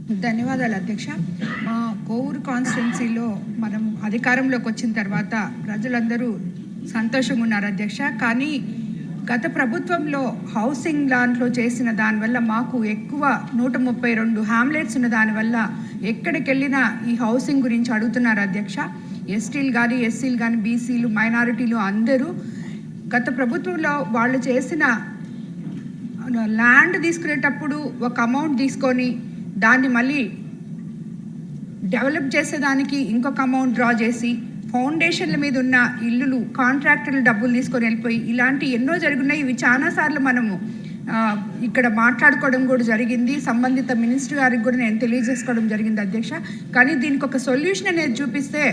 ధన్యవాదాలు అధ్యక్ష. మా కోవూరు కాన్స్టిట్యున్సీలో మనం అధికారంలోకి వచ్చిన తర్వాత ప్రజలందరూ సంతోషంగా ఉన్నారు అధ్యక్ష. కానీ గత ప్రభుత్వంలో హౌసింగ్ దాంట్లో చేసిన దానివల్ల మాకు ఎక్కువ 132 హ్యామ్లెట్స్ ఉన్న దానివల్ల ఎక్కడికి వెళ్ళినా ఈ హౌసింగ్ గురించి అడుగుతున్నారు అధ్యక్ష. ఎస్టీలు కానీ, ఎస్సీలు కానీ, బీసీలు, మైనారిటీలు అందరూ గత ప్రభుత్వంలో వాళ్ళు చేసిన ల్యాండ్ తీసుకునేటప్పుడు ఒక అమౌంట్ తీసుకొని దాన్ని మళ్ళీ డెవలప్ చేసేదానికి ఇంకొక అమౌంట్ డ్రా చేసి ఫౌండేషన్ల మీద ఉన్న ఇల్లులు కాంట్రాక్టర్లు డబ్బులు తీసుకొని వెళ్ళిపోయి ఇలాంటి ఎన్నో జరుగున్నాయి. ఇవి చాలాసార్లు మనము ఇక్కడ మాట్లాడుకోవడం కూడా జరిగింది. సంబంధిత మినిస్టర్ గారికి కూడా నేను తెలియజేసుకోవడం జరిగింది అధ్యక్ష. కానీ దీనికి ఒక సొల్యూషన్ అనేది చూపిస్తే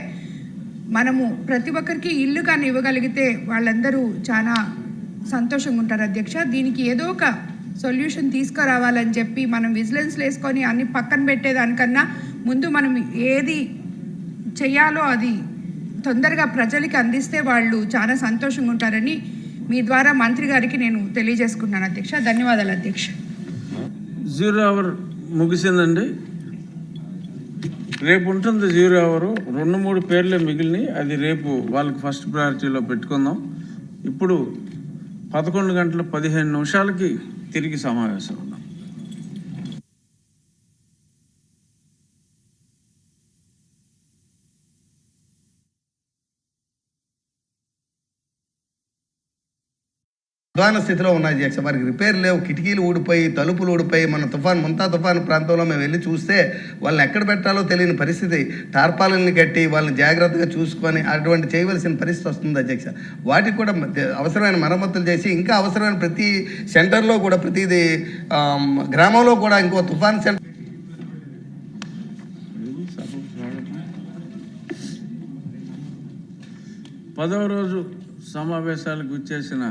మనము ప్రతి ఒక్కరికి ఇల్లు కానీ ఇవ్వగలిగితే వాళ్ళందరూ చాలా సంతోషంగా ఉంటారు అధ్యక్ష. దీనికి ఏదో ఒక సొల్యూషన్ తీసుకురావాలని చెప్పి మనం విజిలెన్స్ వేసుకొని అన్ని పక్కన పెట్టేదానికన్నా ముందు మనం ఏది చేయాలో అది తొందరగా ప్రజలకి అందిస్తే వాళ్ళు చాలా సంతోషంగా ఉంటారని మీ ద్వారా మంత్రి గారికి నేను తెలియజేసుకున్నాను అధ్యక్ష. ధన్యవాదాలు అధ్యక్ష. 0 అవర్ ముగిసిందండి. రేపు ఉంటుంది 0 అవరు. 2-3 పేర్లే మిగిలినాయి. అది రేపు వాళ్ళకి ఫస్ట్ ప్రయారిటీలో పెట్టుకుందాం. ఇప్పుడు 11 గంటల 15 నిమిషాలకి తిరిగి సమావేశం ఉన్నాం. అధ్వాన స్థితిలో ఉన్నాయి అధ్యక్ష. వారికి రిపేర్ లేవు, కిటికీలు ఊడిపోయి, తలుపులు ఊడిపోయి. మన ముంతా తుఫాను ప్రాంతంలో మేము వెళ్ళి చూస్తే వాళ్ళని ఎక్కడ పెట్టాలో తెలియని పరిస్థితి. టార్పాలని కట్టి వాళ్ళని జాగ్రత్తగా చూసుకొని అటువంటి చేయవలసిన పరిస్థితి వస్తుంది అధ్యక్ష. వాటికి కూడా అవసరమైన మరమ్మతులు చేసి ఇంకా అవసరమైన ప్రతి సెంటర్లో కూడా ప్రతిది గ్రామంలో కూడా ఇంకో తుఫాన్ సెంటర్ 10వ రోజు సమావేశాలకు వచ్చేసిన